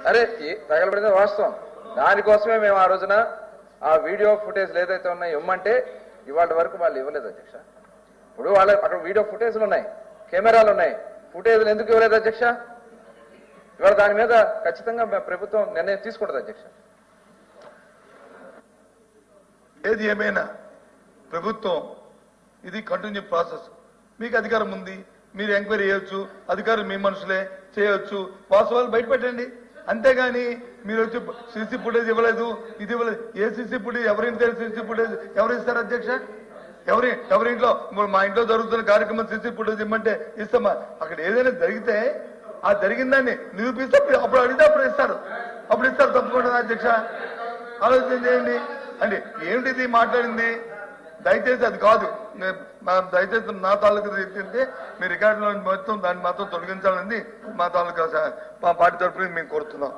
అరే తగలబడితే వాస్తవం. దానికోసమే మేము ఆ రోజున ఆ వీడియో ఫుటేజ్ ఏదైతే ఉన్నాయో ఇవ్వమంటే ఇవాళ వరకు వాళ్ళు ఇవ్వలేదు అధ్యక్ష. ఇప్పుడు వాళ్ళ అక్కడ వీడియో ఫుటేజ్లు ఉన్నాయి, కెమెరాలు ఉన్నాయి, ఫుటేజ్లు ఎందుకు ఇవ్వలేదు అధ్యక్ష? ఇవాళ దాని మీద ఖచ్చితంగా ప్రభుత్వం నిర్ణయం తీసుకుంటుంది అధ్యక్ష. ఏది ఏమైనా ప్రభుత్వం ఇది కంటిన్యూ ప్రాసెస్. మీకు అధికారం ఉంది, మీరు ఎంక్వైరీ చేయొచ్చు, అధికారులు మీ మనుషులే చేయొచ్చు, వాస్తవాలు బయటపెట్టండి. అంతేగాని మీరు వచ్చి సీసీ ఫుటేజ్ ఇవ్వలేదు, ఇది ఇవ్వలేదు. ఏ సీసీ ఫుటేజ్ ఎవరింటి సీసీ ఫుటేజ్ ఎవరు ఇస్తారు అధ్యక్ష? ఎవరింట్లో మా ఇంట్లో జరుగుతున్న కార్యక్రమం సీసీ ఫుటేజ్ ఇమ్మంటే ఇస్తామా? అక్కడ ఏదైనా జరిగితే ఆ జరిగిన దాన్ని నిరూపిస్తే అప్పుడు అడిగితే అప్పుడు ఇస్తారు తప్పకుండా అధ్యక్ష. ఆలోచన చేయండి. అంటే ఏమిటిది మాట్లాడింది? దయచేసి అది కాదు. దయచేసి నా తాలూకు ఏంటంటే మీ రికార్డులో మొత్తం దాన్ని మాత్రం తొలగించాలని మా తాలూకా మా పార్టీ తరఫున మేము కోరుతున్నాం.